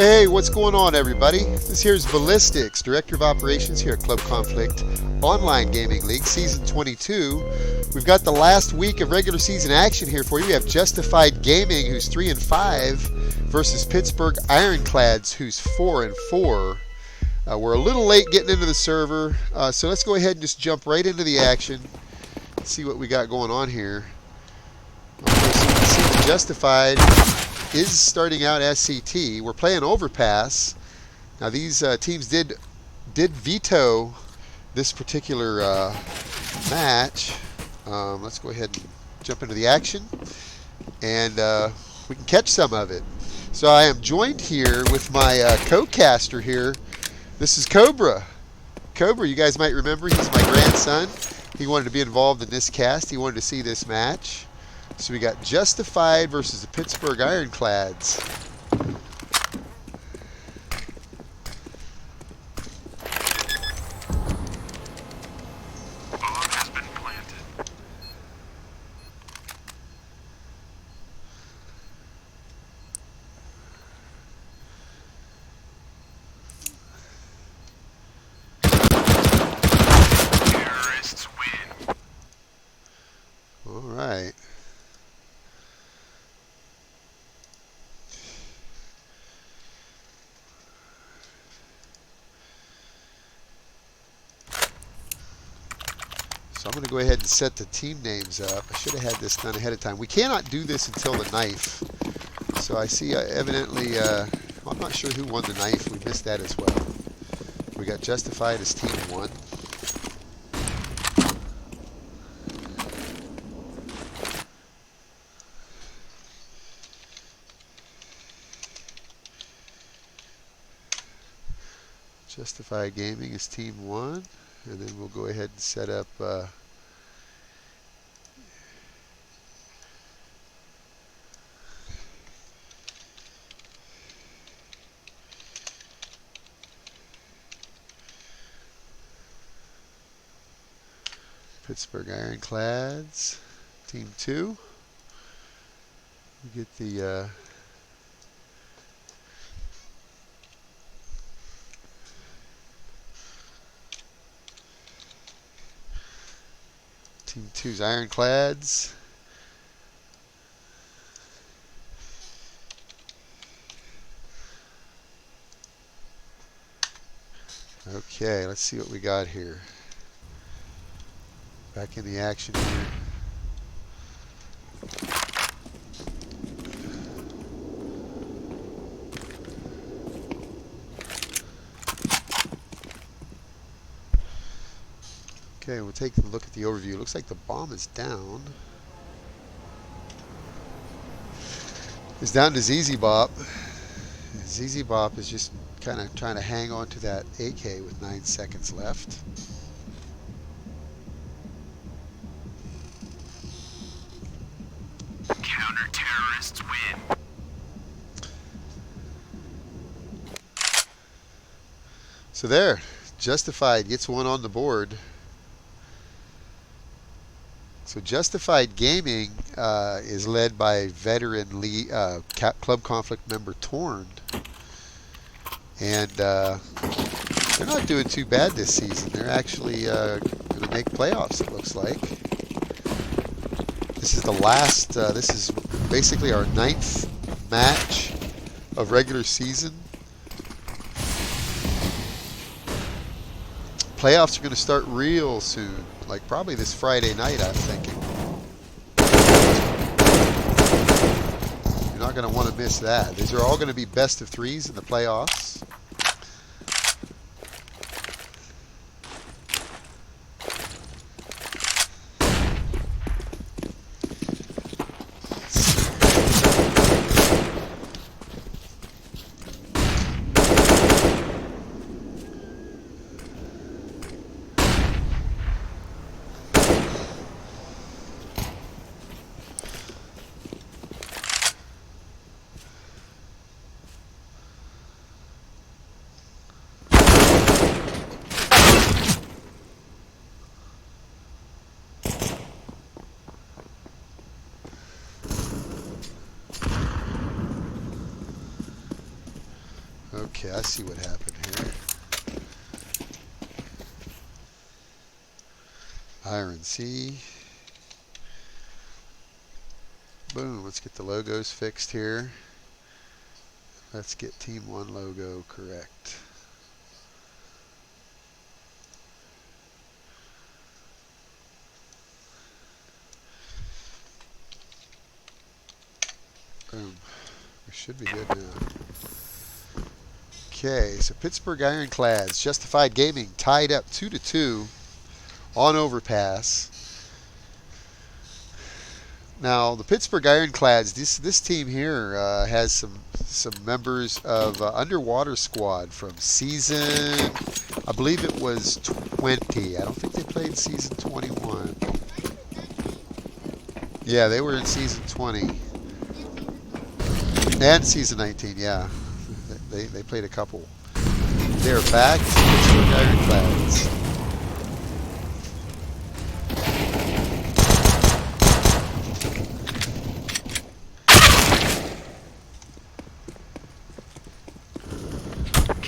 Hey, what's going on, everybody? This here's Ballistics, Director of Operations here at ClubConflict Online Gaming League, Season 22. We've got the last week of regular season action here for you. We have Justified Gaming, who's 3-5, versus Pittsburgh Ironclads, who's 4-4. We're a little late getting into the server, so let's go ahead and just jump right into the action. See what we got going on here. Okay, so you can see the Justified is starting out as CT. We're playing Overpass. Now these teams did veto this particular match. Let's go ahead and jump into the action, and we can catch some of it. So I am joined here with my co-caster here. This is CoBrA. CoBrA, you guys might remember, he's my grandson. He wanted to be involved in this cast. He wanted to see this match. So we got Justified versus the Pittsburgh Ironclads. Bomb has been planted. Terrorists win. All right. So I'm going to go ahead and set the team names up. I should have had this done ahead of time. We cannot do this until the knife. So I see evidently, I'm not sure who won the knife. We missed that as well. We got Justified as team 1. Justified Gaming is team 1. And then we'll go ahead and set up Pittsburgh Ironclads, team 2. We get the Team 2's Ironclads. Okay, let's see what we got here. Back in the action here. Okay, we'll take a look at the overview. It looks like the bomb is down. It's down to ZZ Bop. ZZ Bop is just kind of trying to hang on to that AK with 9 seconds left. Counter-terrorists win. So there, Justified gets one on the board. So Justified Gaming is led by veteran ClubConflict member Torn. And they're not doing too bad this season. They're actually going to make playoffs, it looks like. This is the last, this is basically our 9th match of regular season. Playoffs are going to start real soon, like probably this Friday night, I'm thinking. You're not going to want to miss that. These are all going to be best of 3s in the playoffs. Okay, I see what happened here. Iron C. Boom, let's get the logos fixed here. Let's get Team 1 logo correct. Boom. We should be good now. Okay, so Pittsburgh Ironclads, Justified Gaming, tied up 2-2 on overpass. Now, the Pittsburgh Ironclads, this team here has some members of Underwater Squad from season, I believe it was 20. I don't think they played season 21. Yeah, they were in season 20. And season 19, yeah. They played a couple. They're back to Pittsburgh Ironclads.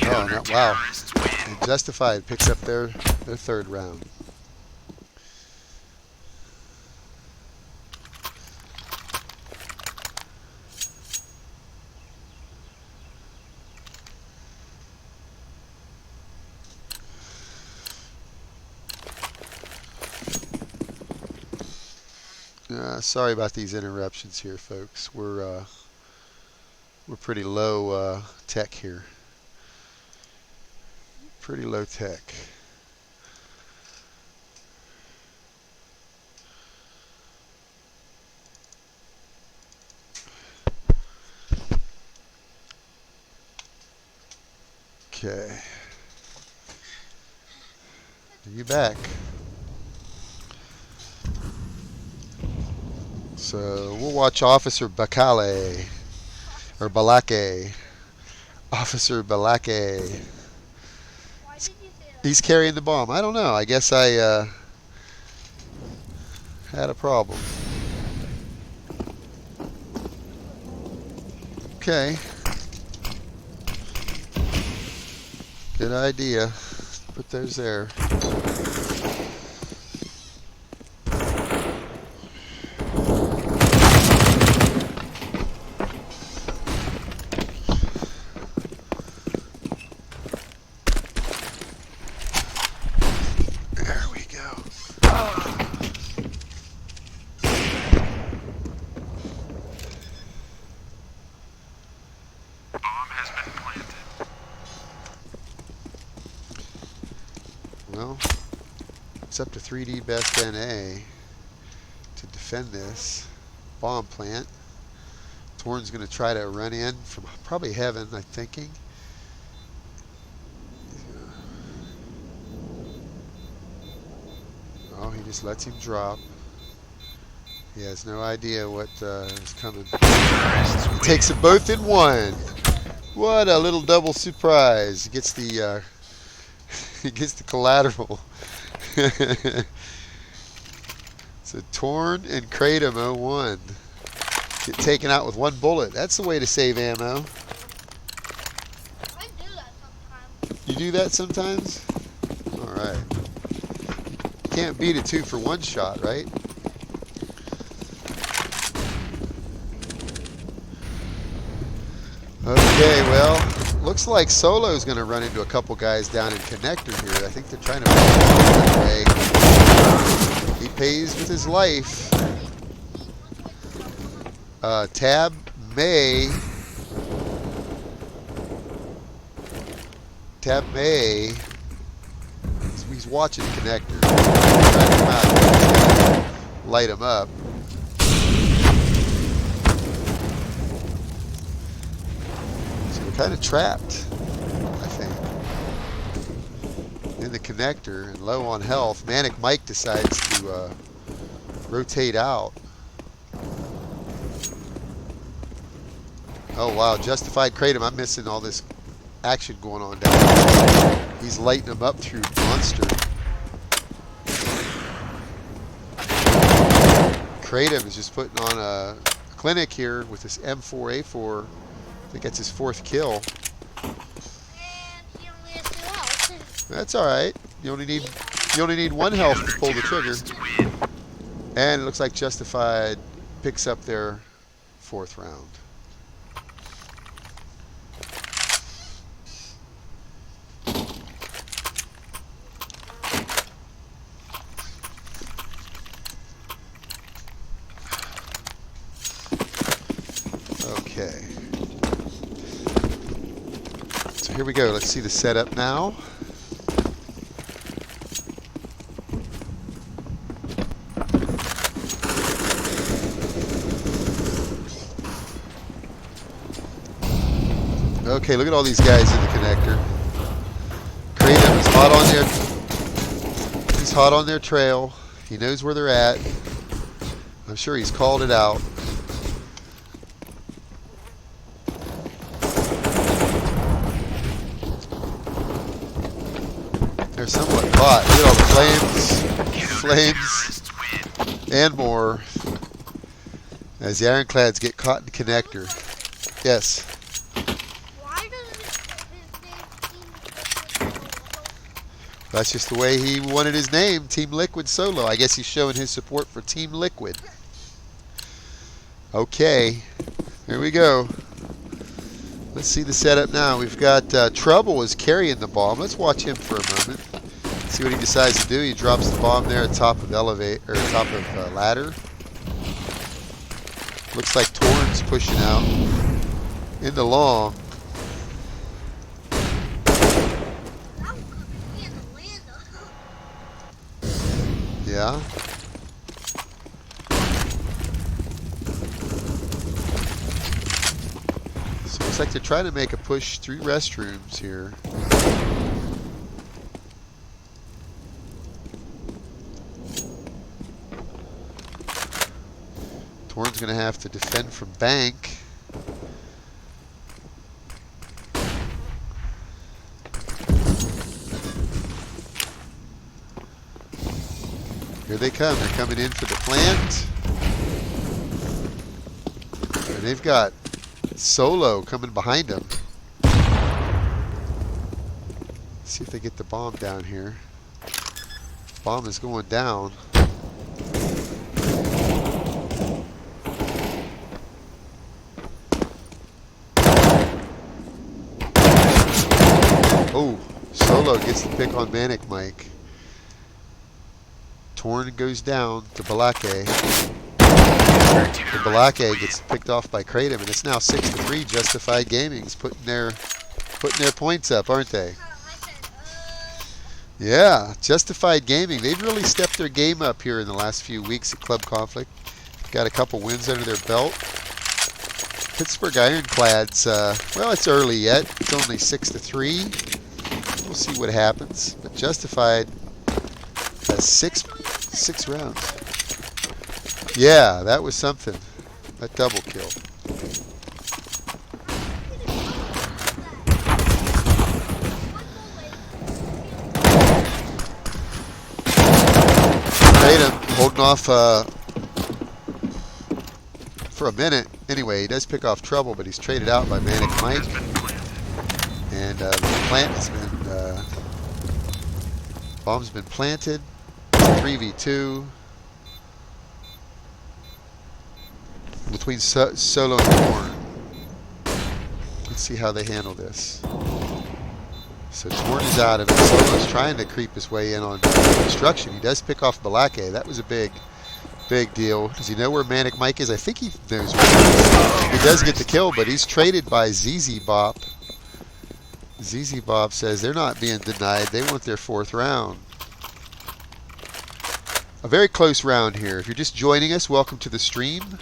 Oh, no, wow. And Justified picks up their third round. Sorry about these interruptions here, folks. We're pretty low tech here. Pretty low tech. Okay. Are you back? So we'll watch Officer Bakale, or Balake. Officer Balake. Why did you say that? He's carrying the bomb. I don't know. I guess I had a problem. Okay. Good idea. Put those there. There we go. Bomb has been planted. Well, it's up to 3D Best NA to defend this bomb plant. Torn's going to try to run in from probably heaven, I'm thinking. Oh, he just lets him drop. He has no idea what is coming. He takes them both in one. What a little double surprise. He gets the he gets the collateral. So Torn and Kratom 01 get taken out with one bullet. That's the way to save ammo. I do that sometimes. You do that sometimes? All right. Can't beat a 2 for 1 shot, right? Okay, well, looks like Solo's going to run into a couple guys down in connector here. I think they're trying to make it that way. He pays with his life. Tab May. He's watching connector. Trying to come out, light him up. So we're kind of trapped, I think, in the connector and low on health. Manic Mike decides to rotate out. Oh wow, Justified Kratom. I'm missing all this action going on down there. He's lighting them up through Monster. Kratom is just putting on a clinic here with this M4A4. I think that's his 4th kill. That's all right. You only need one health to pull the trigger. And it looks like Justified picks up their 4th round. Okay. So here we go. Let's see the setup now. Okay, look at all these guys in the connector. Kratom is hot on their. He's hot on their trail. He knows where they're at. I'm sure he's called it out. They're somewhat hot. Look at all the flames, and more. As the Ironclads get caught in the connector. Yes. Why does his name Team Liquid? That's just the way he wanted his name, Team Liquid Solo. I guess he's showing his support for Team Liquid. Okay, here we go. Let's see the setup now. We've got Trouble is carrying the bomb. Let's watch him for a moment. See what he decides to do. He drops the bomb there at top of ladder. Looks like Torn's pushing out in the long. Yeah. So looks like they're trying to make a push through restrooms here. Torn's going to have to defend from bank. Here they come. They're coming in for the plant. And they've got Solo coming behind them. Let's see if they get the bomb down here. Bomb is going down. Oh, Solo gets the pick on Manic Mike. Torn goes down to Balake. And Balake gets picked off by Kratom, and it's now 6-3. Justified Gaming's putting their points up, aren't they? Yeah, Justified Gaming. They've really stepped their game up here in the last few weeks at ClubConflict. Got a couple wins under their belt. Pittsburgh Ironclads, well, it's early yet. It's only 6-3. We'll see what happens. But Justified has six rounds. Yeah, that was something. That double kill. Kratom holding off for a minute. Anyway, he does pick off Trouble, but he's traded out by Manic Mike. And the plant has been bomb's been planted. 3v2 between Solo and Torn. Let's see how they handle this. So Torn is out of it. Solo's trying to creep his way in on destruction. He does pick off Balake. That was a big deal. Does he know where Manic Mike is? I think he knows where he is. He does get the kill, but he's traded by ZZ Bop. ZZ Bop says they're not being denied. They want their 4th round. A very close round here. If you're just joining us, welcome to the stream.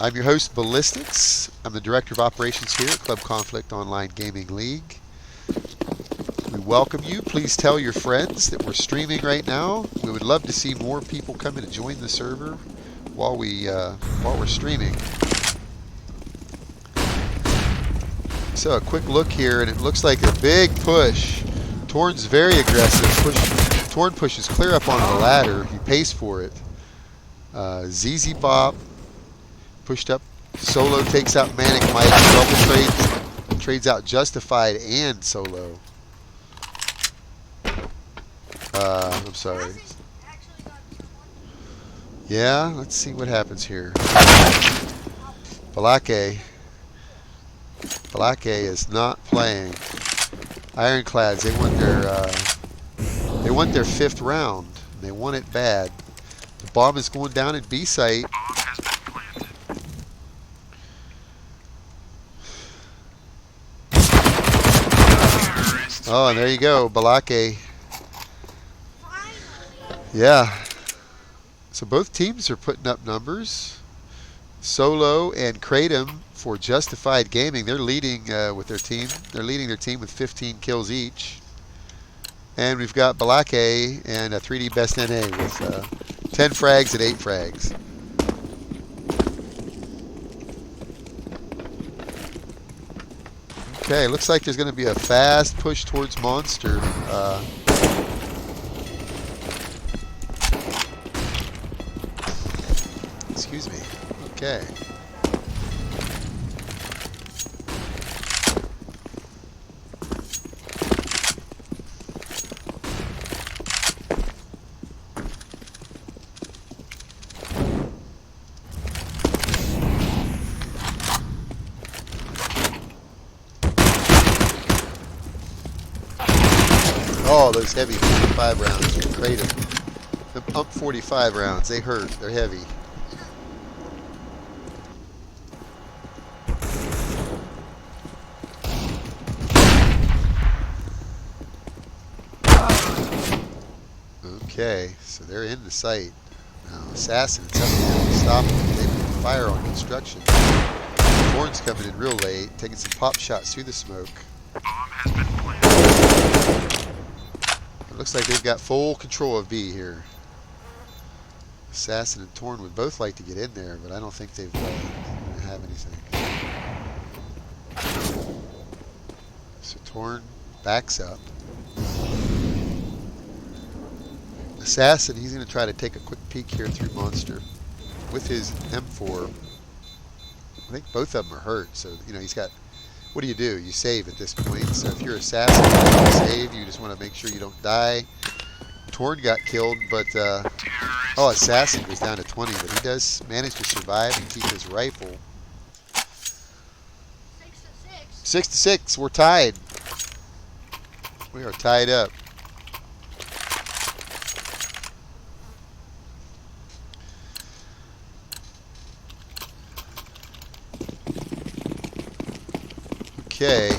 I'm your host, Ballistics. I'm the Director of Operations here at ClubConflict Online Gaming League. We welcome you. Please tell your friends that we're streaming right now. We would love to see more people come in and join the server while we're streaming. So a quick look here, and it looks like a big push. Torn's very aggressive. Torn pushes clear up onto the ladder. He pays for it. ZZ Bop pushed up. Solo takes out Manic Mike. Double trades out Justified and Solo. I'm sorry. Yeah, let's see what happens here. Ballistics is not playing. Ironclads, they want their 5th round. They want it bad. The bomb is going down at B site. Oh, and there you go, Ballistics. Yeah. So both teams are putting up numbers. Solo and Kratom for Justified Gaming, they're leading with their team. They're leading their team with 15 kills each. And we've got Ballistics and a 3D Best NA with 10 frags and 8 frags. Okay, looks like there's going to be a fast push towards Monster. Excuse me. Okay. Oh, those heavy 45 rounds are crated. The pump 45 rounds, they hurt. They're heavy. Okay, so they're in the site. Now, Assassin, it's up to them to stop them. They can fire on construction. Horn's coming in real late, taking some pop shots through the smoke. It looks like they've got full control of B here. Assassin and Torn would both like to get in there, but I don't think they have anything. So Torn backs up. Assassin, he's going to try to take a quick peek here through Monster with his M4. I think both of them are hurt, so he's got. What do? You save at this point. So if you're Assassin, you save. You just want to make sure you don't die. Torn got killed, but oh, Assassin goes down to 20, but he does manage to survive and keep his rifle. 6 to 6. We're tied. We are tied up. Okay.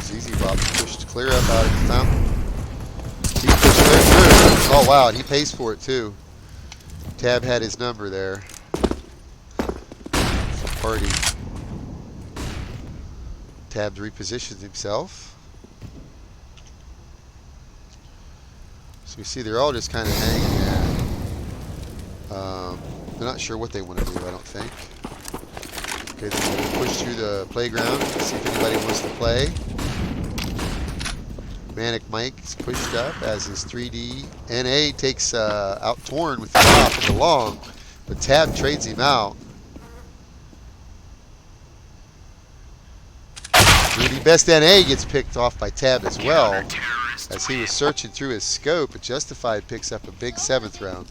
ZZ Bob pushed clear up out of the fountain. He pushed clear through. Oh wow, and he pays for it too. Tab had his number there. Party. Tab repositions himself. So you see they're all just kind of hanging there. They're not sure what they want to do, I don't think. Okay, they're going to push through the playground, see if anybody wants to play. Manic Mike's pushed up as his 3D. NA takes out Torn with the top and the long, but Tab trades him out. Rudy Best NA gets picked off by Tab as well. As he was searching through his scope, but Justified picks up a big 7th round.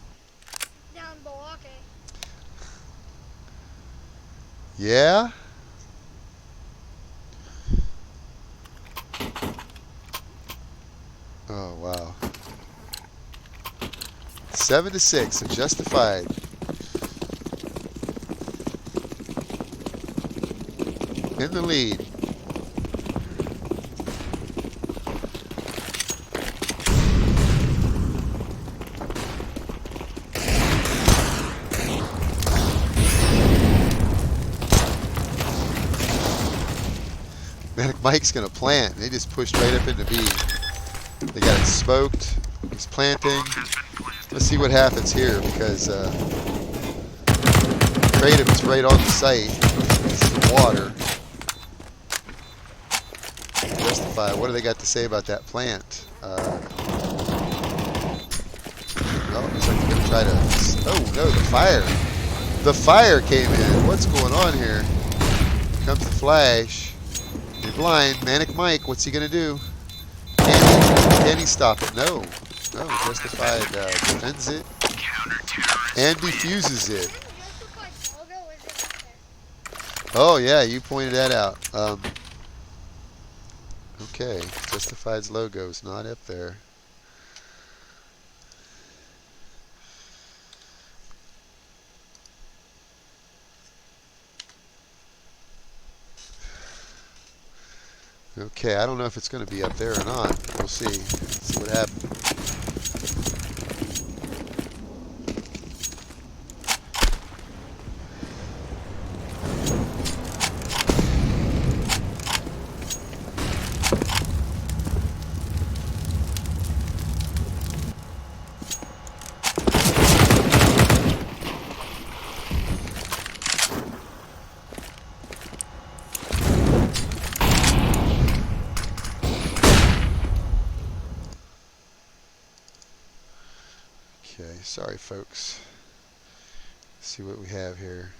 Down Ballistics. Yeah? Oh, wow. 7 to 6, so Justified. In the lead. Manic Mike's going to plant. They just pushed right up into B. They got it smoked. He's planting. Let's see what happens here because Kratom is right on the site. This is the water. Justify. What do they got to say about that plant? Well, looks like they're going to try try to... Oh, no, the fire. The fire came in. What's going on here? Here comes the flash. You're blind. Manic Mike, what's he going to do? Can he stop it? No. No, Justified defends it and defuses it. Oh, yeah, you pointed that out. Okay, Justified's logo is not up there. Okay, I don't know if it's going to be up there or not. We'll see. Let's see what happens. Okay, sorry folks. Let's see what we have here.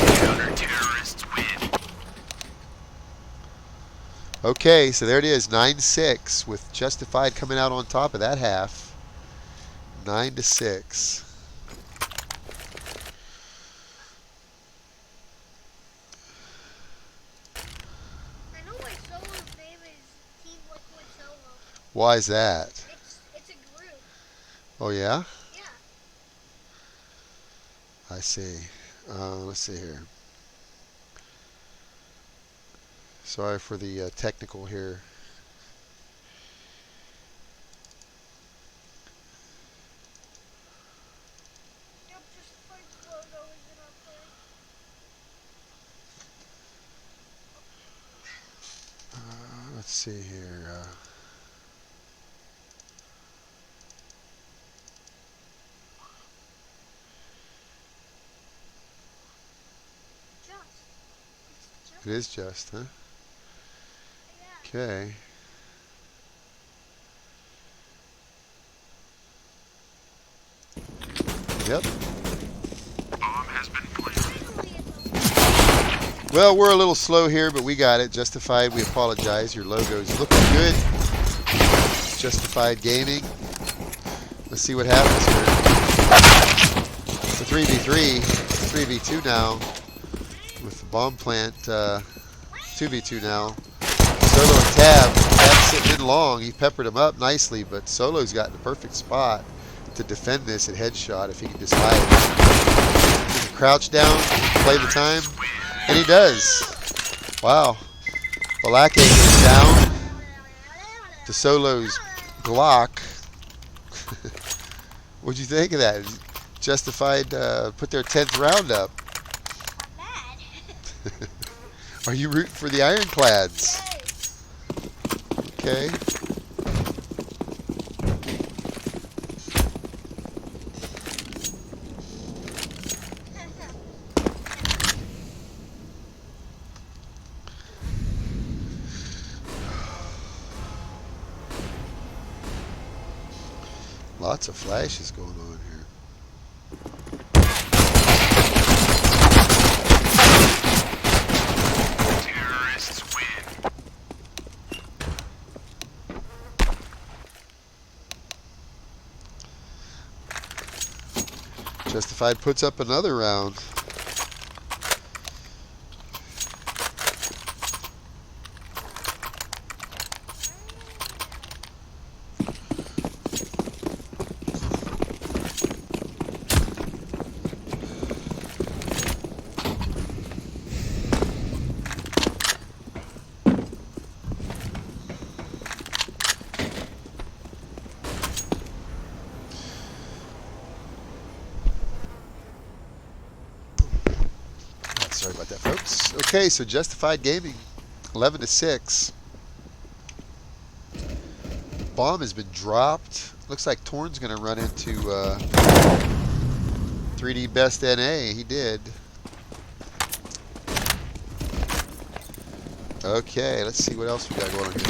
Counter-terrorists win. Okay, so there it is, 9-6, with Justified coming out on top of that half. 9-6. Why is that? It's a group. Oh yeah? Yeah. I see. Let's see here. Sorry for the technical here. Yep, just Frank's logo isn't up there. Let's see here. It is just, huh? Yeah. Okay. Yep. Bomb has been planted. Well, we're a little slow here, but we got it. Justified, we apologize. Your logo's looking good. Justified Gaming. Let's see what happens here. It's a 3v3. 3v2 now. With the bomb plant. 2v2 now. Solo and Tab. Tab's sitting in long. He peppered him up nicely, but Solo's got the perfect spot to defend this at headshot if he can just hide. He can crouch down, play the time, and he does. Wow. Balake goes down to Solo's Glock. What'd you think of that? Justified put their 10th round up. Are you rooting for the Ironclads? Okay. Lots of flashes going on here. Terrorists win. Justified puts up another round. Sorry about that, folks. Okay, so Justified Gaming, 11-6. Bomb has been dropped. Looks like Torn's going to run into 3D best NA, he did. Okay, let's see what else we got going on here.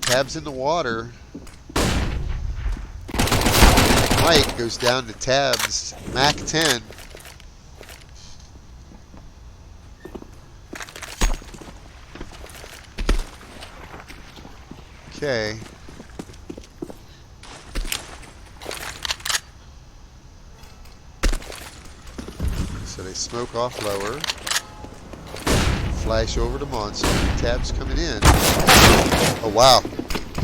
Tab's in the water. Mike goes down to Tab's Mac 10. Okay. So they smoke off lower. Flash over to Monster. Tab's coming in. Oh wow.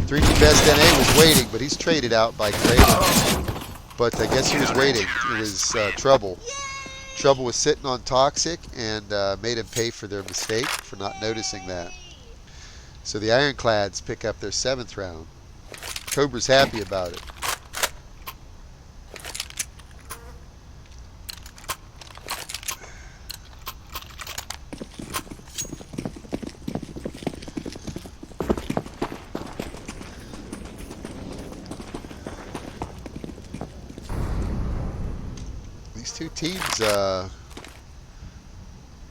3D Best NA was waiting, but he's traded out by Craven. But I guess he was waiting. It was Trouble. Trouble was sitting on Toxic and made him pay for their mistake for not noticing that. So the Ironclads pick up their 7th round. CoBra's happy about it. These two teams,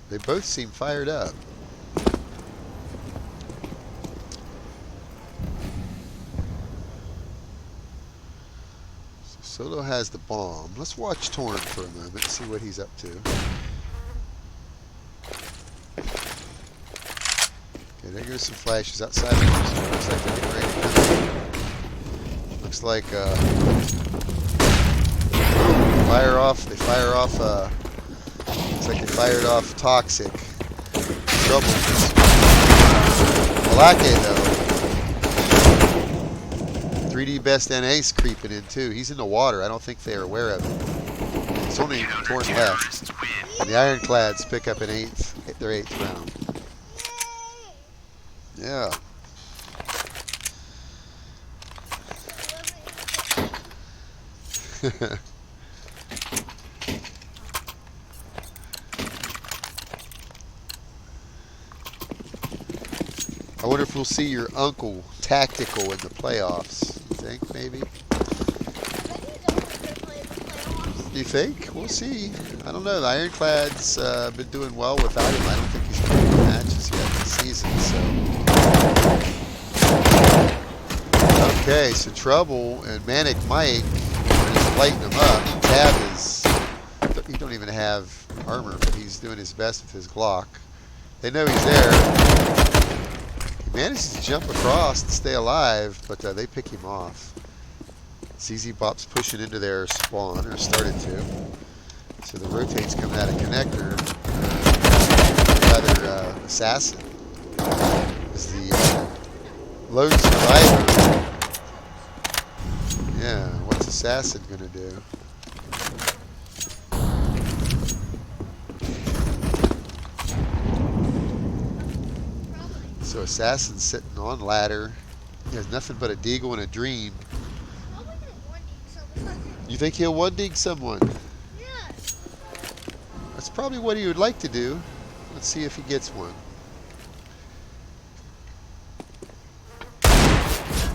they both seem fired up. Solo has the bomb. Let's watch Torn for a moment, see what he's up to. Okay, there goes some flashes outside the monster. Looks like they're getting ready to come. Looks like they fire off looks like they fired off Toxic. Trouble. Balake though. 3D Best NA's creeping in too. He's in the water. I don't think they are aware of it. It's only Torn left. And the Ironclads pick up their 8th round. Yeah. I wonder if we'll see your uncle tactical in the playoffs. You think, maybe? You think? We'll see. I don't know. The Ironclads been doing well without him. I don't think he's playing any matches yet this season. So, okay. So Trouble and Manic Mike are just lighting him up. Tab is. He don't even have armor, but he's doing his best with his Glock. They know he's there. He manages to jump across and stay alive, but they pick him off. ZZ Bop's pushing into their spawn, or started to. So the rotate's coming out of connector. Rather, Assassin is the lone survivor. Yeah, what's Assassin gonna do? So Assassin's sitting on ladder. He has nothing but a deagle and a dream. You think he'll one-dig someone? Yeah. That's probably what he would like to do. Let's see if he gets one.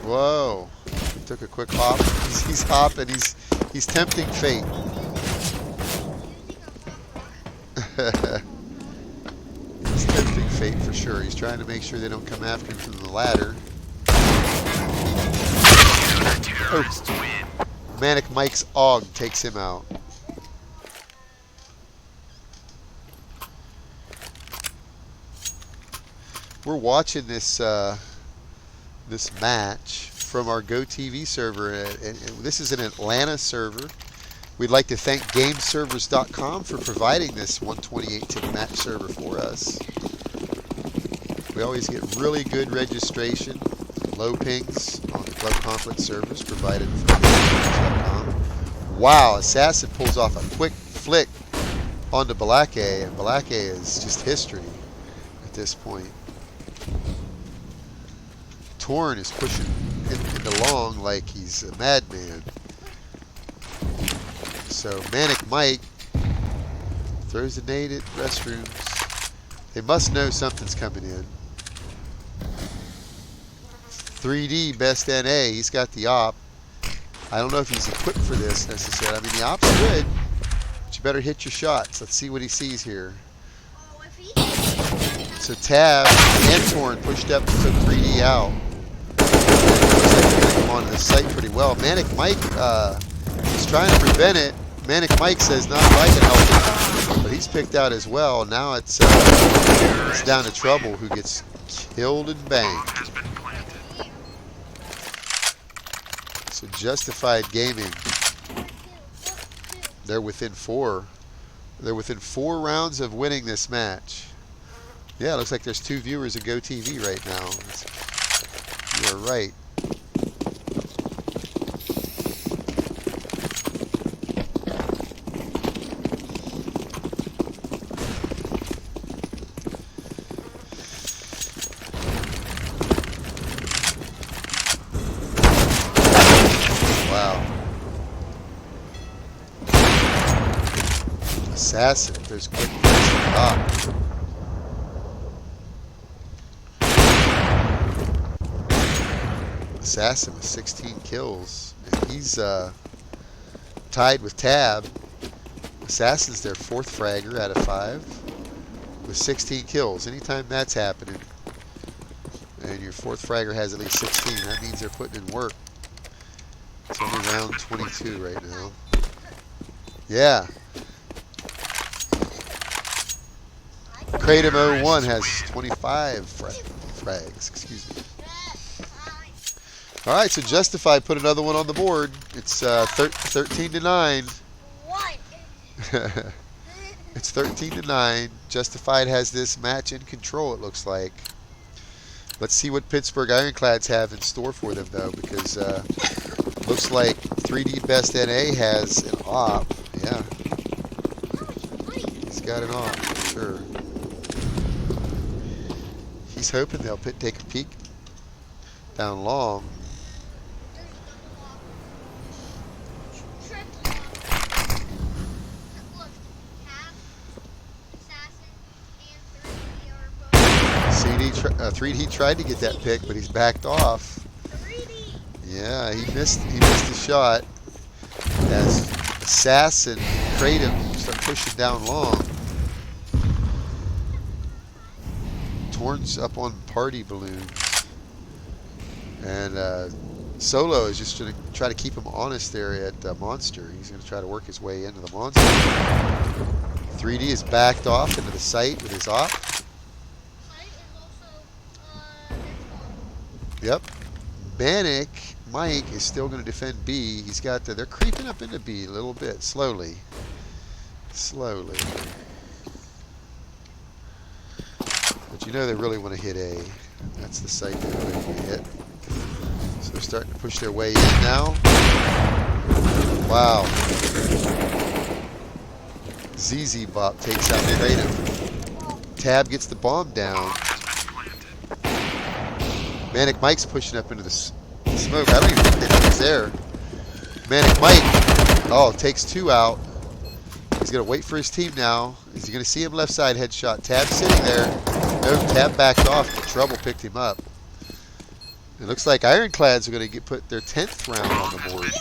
Whoa. He took a quick hop. He's hopping. He's tempting fate. He's tempting fate for sure. He's trying to make sure they don't come after him from the ladder. Oh. Manic Mike's AUG takes him out. We're watching this this match from our GoTV server, and this is an Atlanta server. We'd like to thank GameServers.com for providing this 128-tick match server for us. We always get really good registration, low pings on the ClubConflict servers provided from GameServers.com. Wow, Assassin pulls off a quick flick onto Balake, and Balake is just history at this point. Torn is pushing it along like he's a madman. So Manic Mike throws a nade at restrooms. They must know something's coming in. 3D Best NA, he's got the op. I don't know if he's equipped for this necessarily. I mean, the op's good, but you better hit your shots. Let's see what he sees here. Oh, if he So Tab and Torn pushed up and took 3D out. Looks like they're going to come onto the site pretty well. Manic Mike is trying to prevent it. Manic Mike says not if I can help it, but he's picked out as well. Now it's down to Trouble, who gets killed and banged. Has been planted. So Justified Gaming, they're within 4. They're within 4 rounds of winning this match. Yeah, it looks like there's 2 viewers at GoTV right now. You're right. Wow. Assassin, if there's quick up. Assassin with 16 kills. And he's tied with Tab. Assassin's their 4th fragger out of 5 with 16 kills. Anytime that's happening, and your 4th fragger has at least 16, that means they're putting in work. It's only round 22 right now. Yeah. Kratom 01 has 25 frags. Excuse me. All right, so Justified put another one on the board. It's 13-9. What? It's 13-9. Justified has this match in control, it looks like. Let's see what Pittsburgh Ironclads have in store for them, though, because looks like 3D Best NA has an op. Yeah. He's got an op, for sure. He's hoping they'll take a peek down long. CD 3D tried to get that pick, but he's backed off. Yeah, he missed the shot as Assassin Kratom start pushing down long. Torn's up on Party Balloons, and Solo is just going to try to keep him honest there at Monster. He's going to try to work his way into the Monster. 3D is backed off into the site with his op. Yep. Manic Mike is still going to defend B. He's got they're creeping up into B a little bit, slowly. Slowly. But you know they really want to hit A. That's the site they're going to hit. So they're starting to push their way in now. Wow. ZZ Bop takes out Kratom. Tab gets the bomb down. Manic Mike's pushing up into the smoke. I don't even think they know he's there. Manic Mike, takes 2 out. He's going to wait for his team now. Is he going to see him left side headshot? Tab sitting there. No, Tab backed off, but Trouble picked him up. It looks like Ironclads are going to put their 10th round on the board.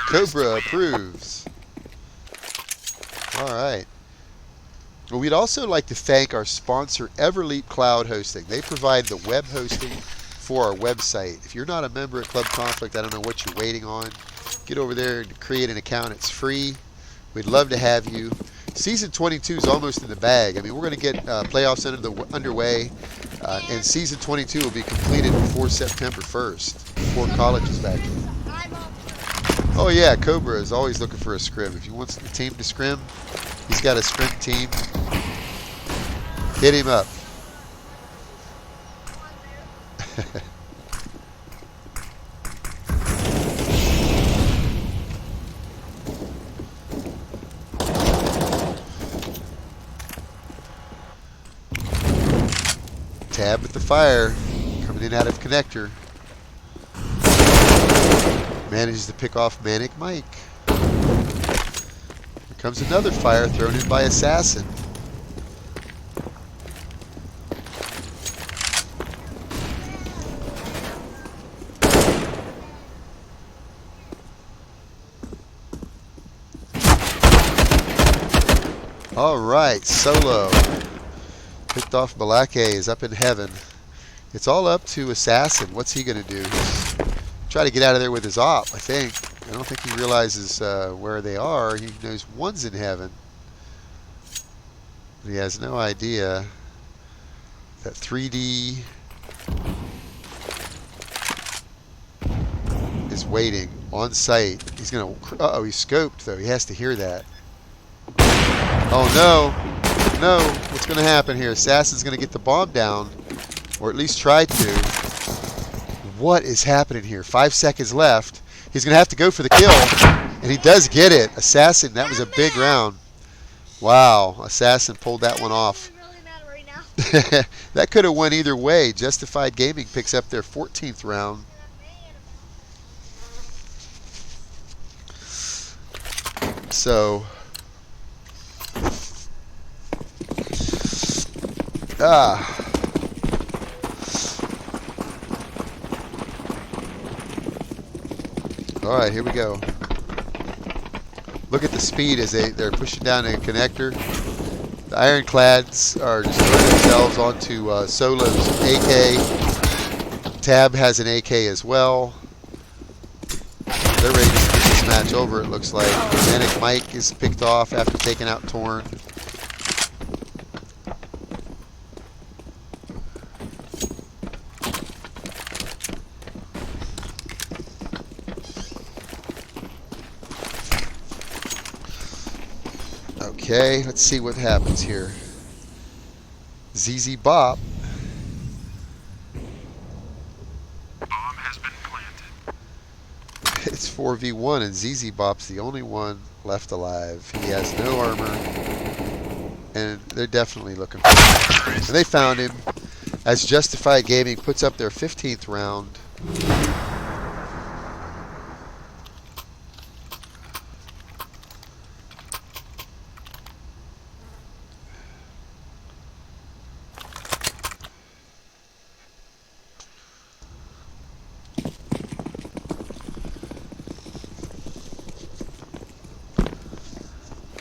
CoBrA approves. All right. Well, we'd also like to thank our sponsor, Everleap Cloud Hosting. They provide the web hosting for our website. If you're not a member at ClubConflict, I don't know what you're waiting on. Get over there and create an account. It's free. We'd love to have you. Season 22 is almost in the bag. I mean, we're going to get playoffs underway, and Season 22 will be completed before September 1st, before college is back in. Oh, yeah, CoBrA is always looking for a scrim. If he wants the team to scrim, he's got a scrim team. Hit him up. Tab with the fire, coming in out of connector. Manages to pick off Manic Mike. Here comes another fire thrown in by Assassin. All right, Solo. Picked off Balake is up in heaven. It's all up to Assassin. What's he going to do? Try to get out of there with his op, I think. I don't think he realizes where they are. He knows one's in heaven. But he has no idea that 3D is waiting on site. He's going to... Uh-oh, he's scoped, though. He has to hear that. Oh, no. No. What's going to happen here? Assassin's going to get the bomb down. Or at least try to. What is happening here? 5 seconds left. He's going to have to go for the kill. And he does get it. Assassin, that was a big round. Wow. Assassin pulled that one off. I'm really mad right now. That could have went either way. Justified Gaming picks up their 14th round. So, all right, here we go. Look at the speed as they're pushing down a connector. The Ironclads are just throwing themselves onto Solo's AK. Tab has an AK as well. They're ready to get this match over, it looks like. Manic Mike is picked off after taking out Torn. Okay, let's see what happens here. ZZ Bop. Bomb has been planted. It's 4v1 and ZZ Bop's the only one left alive. He has no armor. And they're definitely looking for him. And they found him as Justified Gaming puts up their 15th round.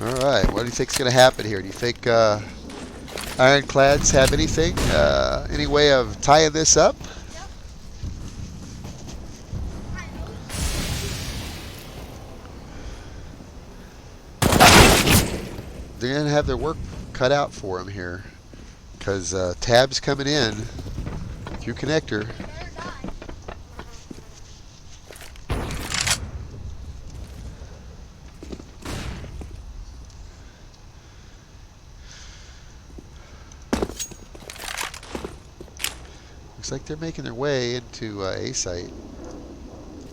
Alright, what do you think's going to happen here? Do you think Ironclads have anything? Any way of tying this up? They're going to have their work cut out for them here. Because Tab's coming in through connector. Looks like they're making their way into A site.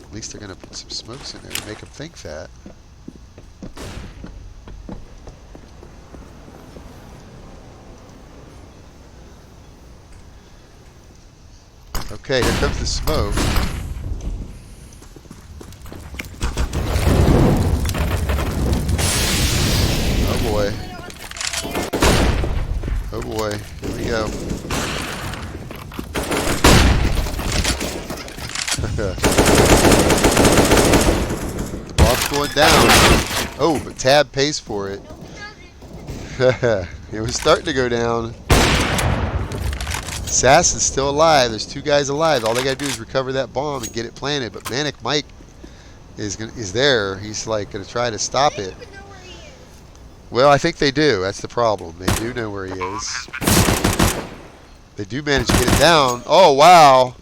At least they're going to put some smokes in there to make them think fat. Okay, here comes the smoke. Oh boy. Oh boy, here we go. The bomb's going down. Oh, but Tab pays for it. It was starting to go down. Assassin's still alive. There's two guys alive. All they gotta do is recover that bomb and get it planted. But Manic Mike is there. He's like gonna try to stop it. Well, I think they do. That's the problem. They do know where he is. They do manage to get it down. Oh wow!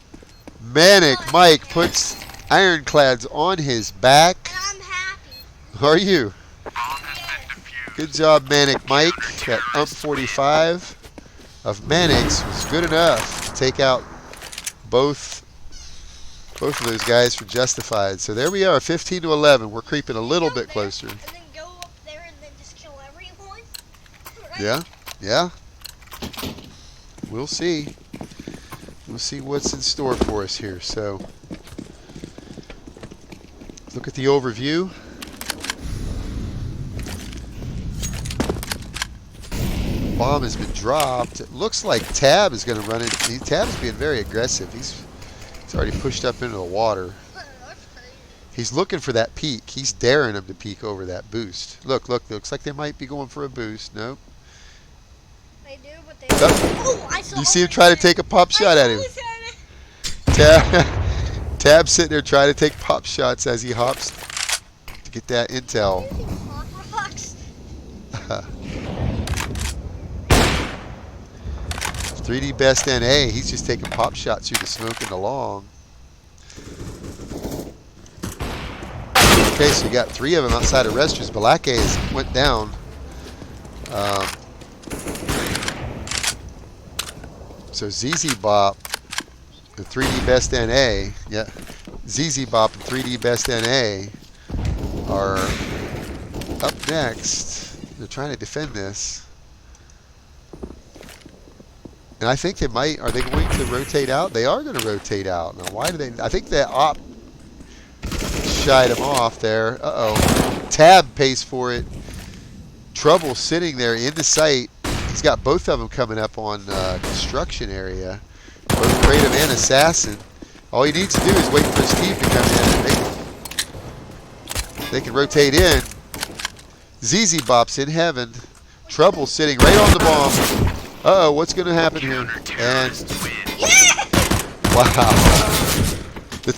Manic Mike puts Ironclads on his back. I'm happy. Are you? Bomb has been defused. Good job, Manic Mike. That ump 45 of Manic's was good enough to take out both of those guys for Justified. So there we are, 15 to 11. We're creeping a little bit closer. And then go up there and then just kill everyone. Right? Yeah, yeah. We'll see. We'll see what's in store for us here. So look at the overview. Bomb has been dropped. It looks like Tab is going to run it. Tab's being very aggressive. He's already pushed up into the water. That's crazy. He's looking for that peek. He's daring him to peek over that boost. Look, looks like they might be going for a boost. Nope. They do, but they. Oh. Oh, I saw. You see him try to take a pop shot at him. Tab sitting there trying to take pop shots as he hops to get that intel. 3D Best NA, he's just taking pop shots through the smoke and the long. Okay, so you got 3 of them outside of restrooms. Ballistics went down. So ZZ Bop, the 3D Best NA, yeah, ZZ Bop and 3D Best NA are up next. They're trying to defend this. And I think they might, are they going to rotate out? They are going to rotate out. Now, why do they? I think that op shied him off there. Uh-oh. Tab pays for it. Trouble sitting there in the sight. He's got both of them coming up on construction area. Both Kratom and Assassin. All he needs to do is wait for his team to come in. They can rotate in. ZZ Bop's in heaven. Trouble sitting right on the bomb. Uh-oh, what's going to happen here? And wow, the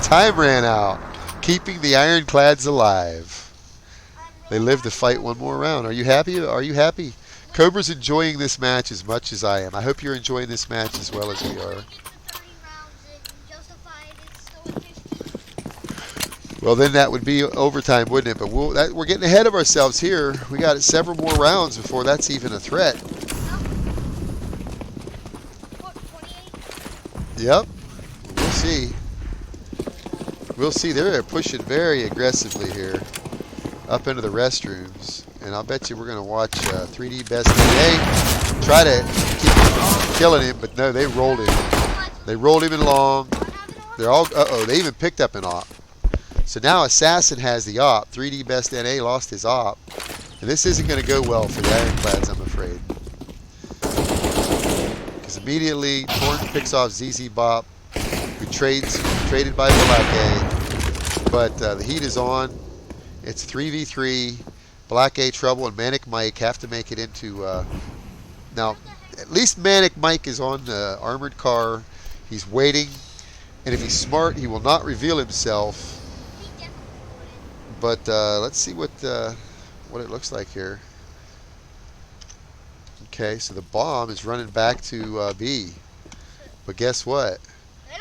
time ran out, keeping the Ironclads alive. They live to fight one more round. Are you happy? Are you happy? CoBra's enjoying this match as much as I am. I hope you're enjoying this match as well as we are. Well, then that would be overtime, wouldn't it? But we're getting ahead of ourselves here. We got several more rounds before that's even a threat. Yep. We'll see. We'll see. They're pushing very aggressively here up into the restrooms. And I'll bet you we're going to watch 3D Best today. Try to keep killing him, but no, they rolled him. They rolled him in long. They're all, uh-oh, they even picked up an op. So now Assassin has the op. 3D Best NA lost his op. And this isn't going to go well for the Ironclads, I'm afraid. Because immediately, Torn picks off ZZ Bop, who traded by Black A. But the heat is on. It's 3v3. Black A, Trouble, and Manic Mike have to make it into... now, at least Manic Mike is on the armored car. He's waiting. And if he's smart, he will not reveal himself. But let's see what it looks like here. Okay, so the bomb is running back to B. But guess what?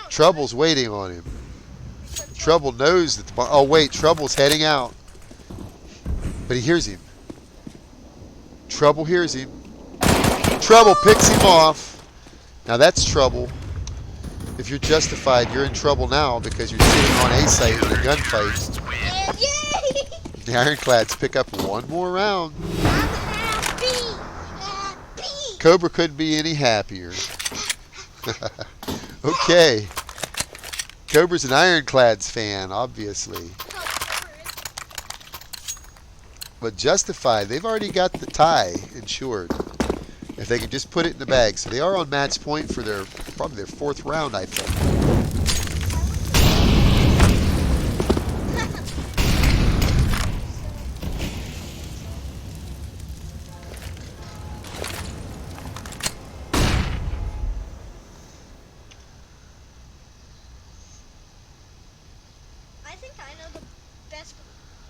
Trouble's waiting on him. Trouble knows that the bomb... Oh, wait, Trouble's heading out. But he hears him. Trouble hears him. Trouble picks him off. Now that's trouble. If you're justified, you're in trouble now because you're sitting on A site in a gunfight. The Ironclads pick up one more round. CoBrA couldn't be any happier. Okay. CoBra's an Ironclads fan, obviously. But justified, they've already got the tie insured. If they can just put it in the bag. So they are on match point for probably their 4th round, I think. I think I know the best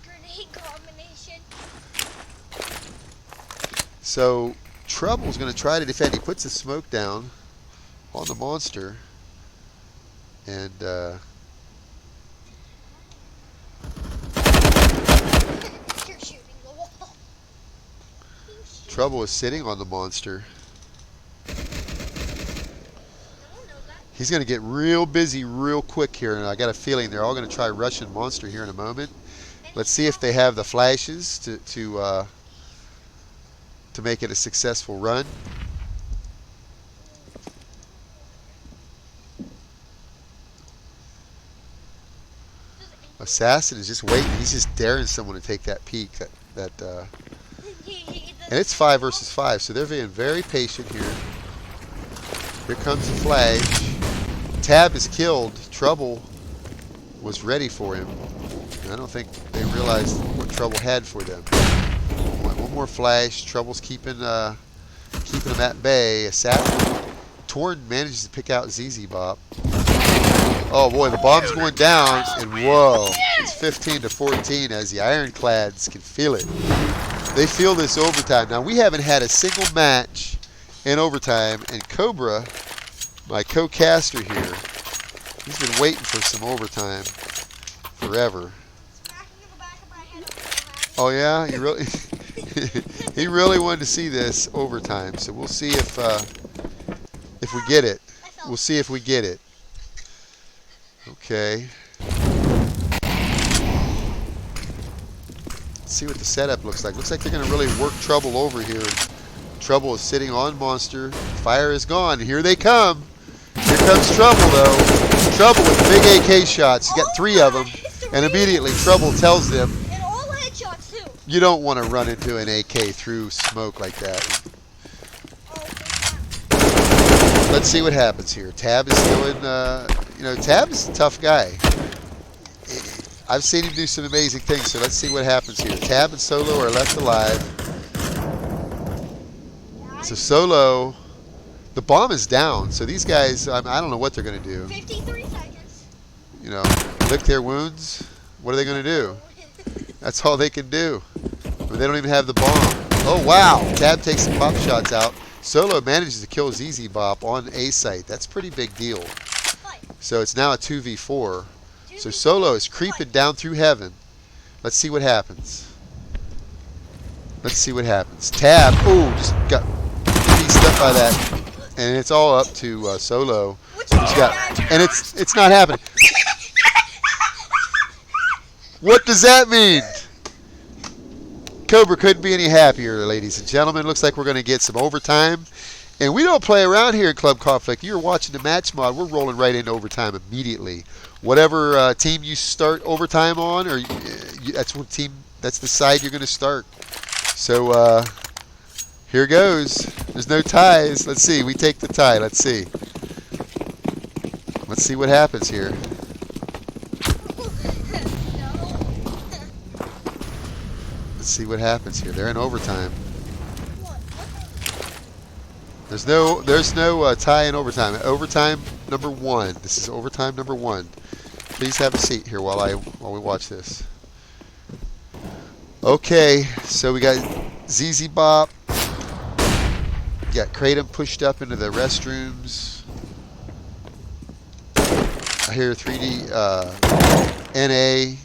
grenade combination. So Trouble's going to try to defend. He puts the smoke down on the monster. And You're shooting the wall. Trouble is sitting on the monster. He's going to get real busy real quick here, and I got a feeling they're all going to try rushing monster here in a moment. Let's see if they have the flashes to make it a successful run. Assassin is just waiting. He's just daring someone to take that peek. And it's 5 versus 5, so they're being very patient here. Here comes the flash. Tab is killed. Trouble was ready for him. And I don't think they realized what Trouble had for them. One more flash. Trouble's keeping them at bay. Assassin. Torn manages to pick out ZZ Bop. Oh boy, the bomb's going down, and whoa, it's 15-14 as the Ironclads can feel it. They feel this overtime. Now, we haven't had a single match in overtime, and CoBrA, my co-caster here, he's been waiting for some overtime forever. Oh yeah, he really, he really wanted to see this overtime. So we'll see if we get it. We'll see if we get it. Okay. Let's see what the setup looks like. Looks like they're going to really work Trouble over here. Trouble is sitting on Monster. Fire is gone. Here they come. Here comes Trouble, though. Trouble with big AK shots. He's got 3 of them. And immediately Trouble tells them, and all headshots, too. you don't want to run into an AK through smoke like that. Let's see what happens here. Tab is still in, Tab is a tough guy. I've seen him do some amazing things, so let's see what happens here. Tab and Solo are left alive. So Solo, the bomb is down, so these guys, I don't know what they're going to do. 53 seconds. Lick their wounds. What are they going to do? That's all they can do. They don't even have the bomb. Oh, wow. Tab takes some pop shots out. Solo manages to kill ZZ Bop on A site. That's a pretty big deal. So it's now a 2v4. So Solo is creeping down through heaven. Let's see what happens. Let's see what happens. Tab, ooh, just got pieced up by that. And it's all up to Solo. And it's not happening. What does that mean? CoBrA couldn't be any happier, ladies and gentlemen. Looks like we're going to get some overtime. And we don't play around here in ClubConflict. You're watching the match mod. We're rolling right into overtime immediately. Whatever team you start overtime on, or that's the side you're going to start. So here goes. There's no ties. Let's see. We take the tie. Let's see. Let's see what happens here. Let's see what happens here. They're in overtime. There's no tie in overtime. Overtime number 1. This is overtime number 1. Please have a seat here while we watch this. Okay, so we got ZZ Bop. We got Kratom pushed up into the restrooms. I hear 3D NA.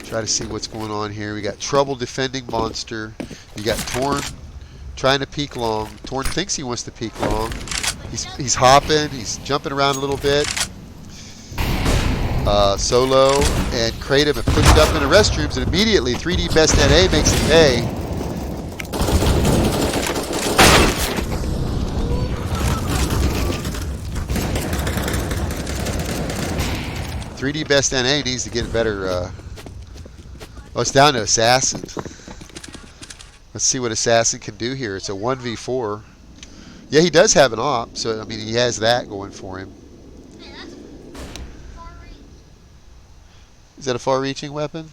Try to see what's going on here. We got Trouble defending Monster. You got Torn trying to peek long. Torn thinks he wants to peek long. He's hopping. He's jumping around a little bit. Solo and Kratom have pushed up in the restrooms, and immediately 3D Best NA makes it pay. .3D Best NA needs to get better. Oh, it's down to Assassin. Let's see what Assassin can do here. It's a 1v4. Yeah, he does have an op, so I mean he has that going for him. Is that a far-reaching weapon?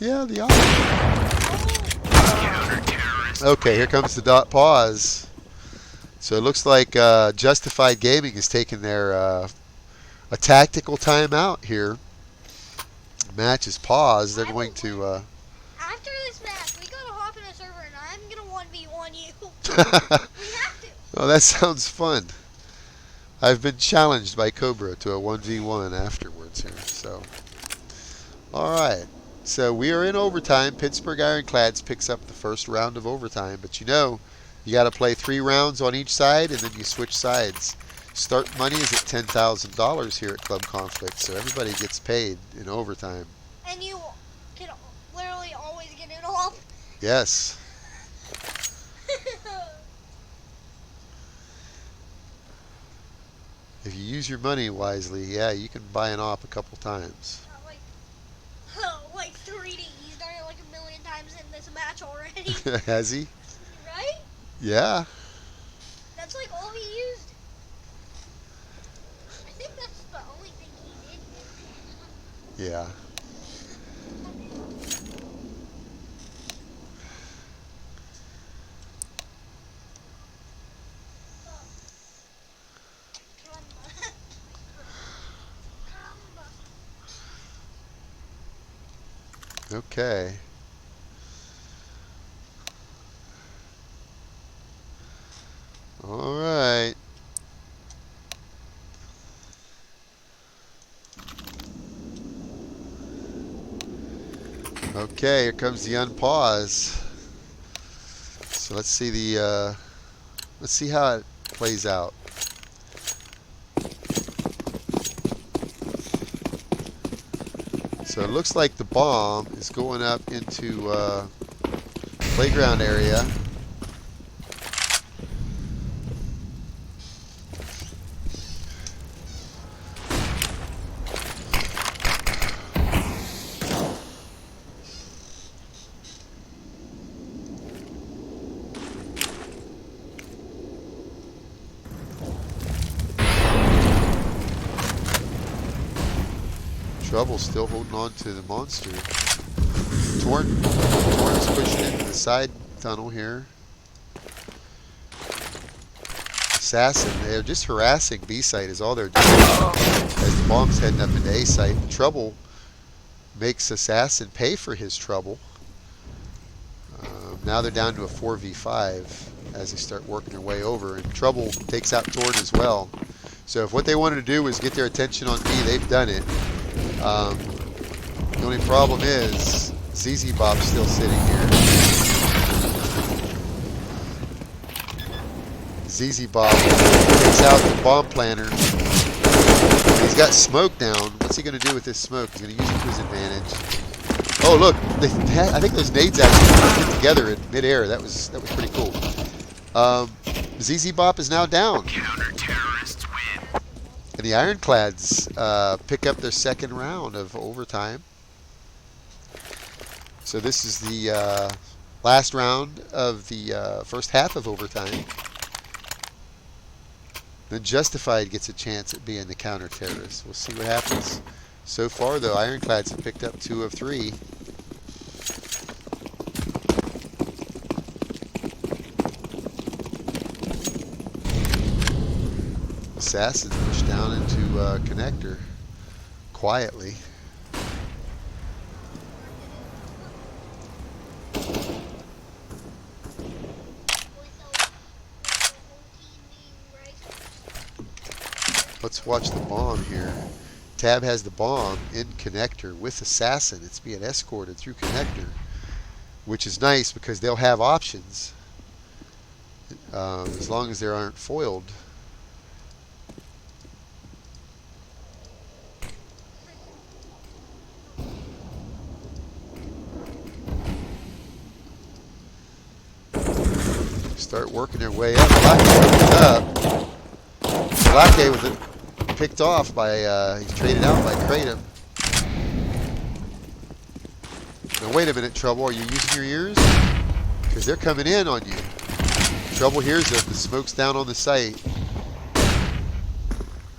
Yeah, the op. Okay, here comes the dot pause. So it looks like Justified Gaming is taking their a tactical timeout here. Match is paused. They're going to. After this match, we gotta hop in a server, and I'm gonna 1v1 you. We have to. Oh, that sounds fun. I've been challenged by CoBrA to a 1v1 afterwards here. So, all right. So we are in overtime. Pittsburgh Ironclads picks up the first round of overtime, but you got to play 3 rounds on each side, and then you switch sides. Start money is at $10,000 here at ClubConflict, so everybody gets paid in overtime. And you can literally always get it off. Yes. If you use your money wisely, yeah, you can buy an op a couple times. Like 3D. He's done it like a million times in this match already. Has he? Right? Yeah. That's like all he used. I think that's the only thing he did use. Yeah. Okay. All right. Okay, here comes the unpause. So let's see let's see how it plays out. So it looks like the bomb is going up into playground area. Trouble still holding on to the monster. Torrent's pushing into the side tunnel here. Assassin, they're just harassing B site is all they're doing as the bomb's heading up into A site. Trouble makes Assassin pay for his trouble. Now they're down to a 4v5 as they start working their way over, and Trouble takes out Torrent as well. So if what they wanted to do was get their attention on B, they've done it. The only problem is ZZ Bob's still sitting here. ZZ Bob takes out the bomb planter. He's got smoke down. What's he going to do with this smoke? He's going to use it to his advantage. Oh look, I think those nades actually hit together in midair. That was pretty cool. ZZ Bop is now down. Counter-terrorists win. And the Ironclads pick up their second round of overtime. So this is the last round of the first half of overtime. Then Justified gets a chance at being the counter-terrorist. We'll see what happens. So far, though, Ironclads have picked up 2 of 3. Assassin's pushed down into connector quietly. Let's watch the bomb here. Tab has the bomb in connector with Assassin. It's being escorted through connector, which is nice because they'll have options as long as they aren't foiled. Start working their way up. Black with it picked off by, he's traded out by Kratom. Now wait a minute, Trouble, are you using your ears? Because they're coming in on you. Trouble hears them, the smoke's down on the site.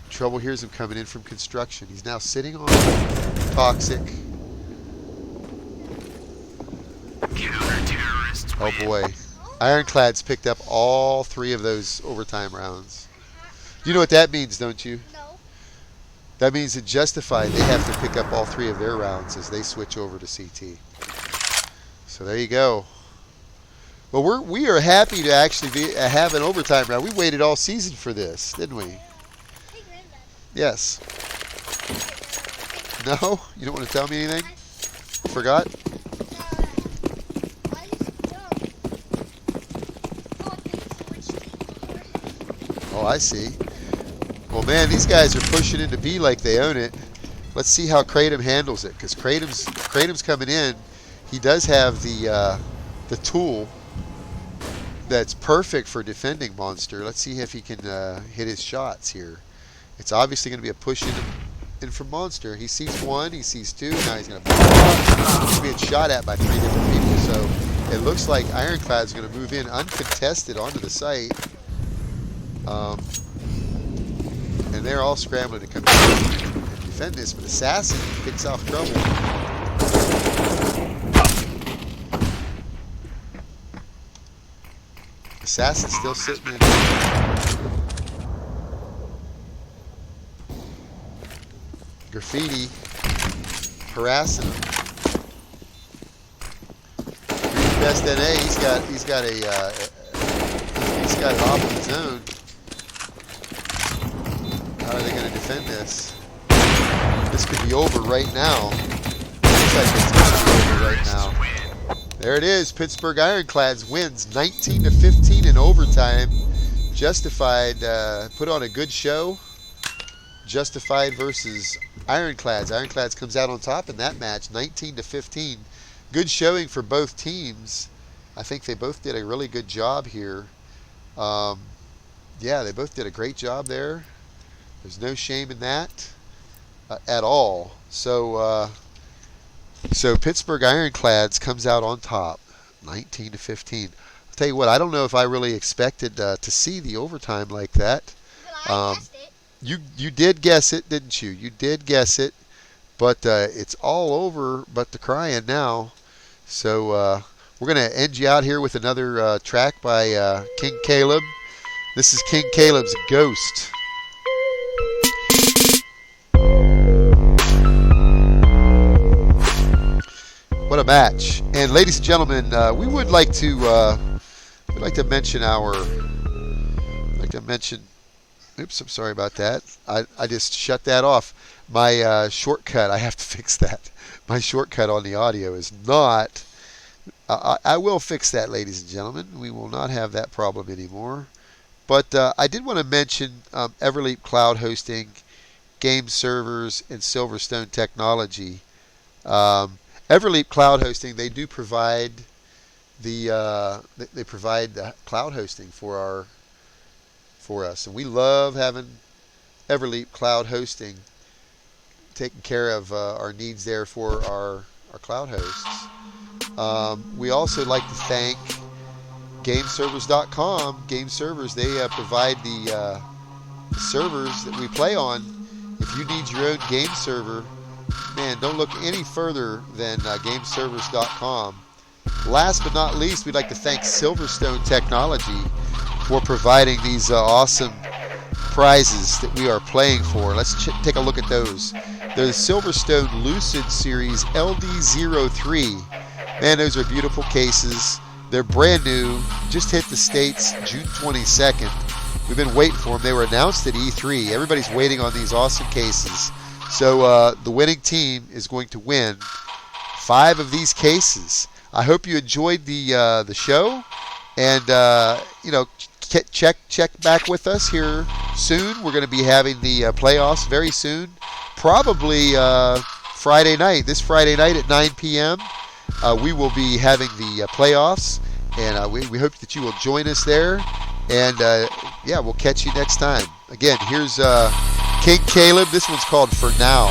Trouble hears him coming in from construction. He's now sitting on Toxic. Counter-terrorists Oh boy. Ironclads picked up all 3 of those overtime rounds. You know what that means, don't you? No. That means that Justified, they have to pick up all 3 of their rounds as they switch over to CT. So there you go. Well, we are happy to actually have an overtime round. We waited all season for this, didn't we? Hey, Granddad. Yes. No? You don't want to tell me anything? Forgot? I just thought they switched teams. Oh, I see. Well, man, these guys are pushing into B like they own it. Let's see how Kratom handles it, because Kratom's coming in. He does have the tool that's perfect for defending Monster. Let's see if he can hit his shots here. It's obviously going to be a push in from Monster. He sees 1, he sees 2, now he's going to. He's being shot at by 3 different people. So it looks like Ironclad's going to move in uncontested onto the site. And they're all scrambling to come in and defend this, but Assassin picks off trouble. Assassin still sitting in. Graffiti harassing him. Best NA, he's got it off of his own. How are they going to defend this? This could be over right now. Looks like it's going to be over right now. There it is. Pittsburgh Ironclads wins 19-15 in overtime. Justified put on a good show. Justified versus Ironclads. Ironclads comes out on top in that match, 19-15. Good showing for both teams. I think they both did a really good job here. Yeah, they both did a great job there. There's no shame in that at all. So Pittsburgh Ironclads comes out on top, 19-15. I'll tell you what, I don't know if I really expected to see the overtime like that. But I guessed it. You did guess it, didn't you? You did guess it, but it's all over but the crying now. So we're going to end you out here with another track by King Caleb. This is King Caleb's Ghost. What a match. And ladies and gentlemen, we would like to mention oops, I'm sorry about that. I just shut that off. My shortcut, I have to fix that. My shortcut on the audio is not, I will fix that, ladies and gentlemen. We will not have that problem anymore. But I did want to mention Everleap Cloud Hosting, Game Servers, and Silverstone Technology. Everleap Cloud Hosting, they do provide the cloud hosting for us, and we love having Everleap Cloud Hosting taking care of our needs there for our cloud hosts. We also like to thank GameServers.com. Game Servers, they provide the servers that we play on. If you need your own game server, man, don't look any further than GameServers.com. Last but not least, we'd like to thank Silverstone Technology for providing these awesome prizes that we are playing for. Let's take a look at those. They're the Silverstone Lucid Series LD03. Man, those are beautiful cases. They're brand new, just hit the States June 22nd. We've been waiting for them. They were announced at E3. Everybody's waiting on these awesome cases. So the winning team is going to win 5 of these cases. I hope you enjoyed the show, and check back with us here soon. We're going to be having the playoffs very soon, probably Friday night. This Friday night at 9 p.m. We will be having the playoffs, and we hope that you will join us there. And yeah, we'll catch you next time. Again, here's King Caleb. This one's called For Now.